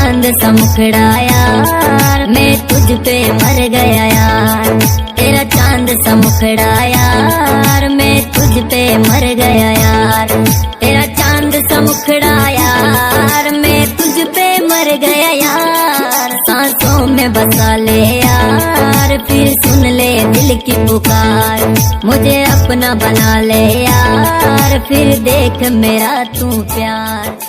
चांद सा मुखड़ा यार, मैं तुझ पे मर गया यार। तेरा चांद सा मुखड़ा यार, मैं तुझ पे मर गया यार। तेरा चांद सा मुखड़ा यार, मैं तुझ पे मर गया यार। सांसों में बसा ले यार, फिर सुन ले दिल की पुकार। मुझे अपना बना ले यार, फिर देख मेरा तू प्यार।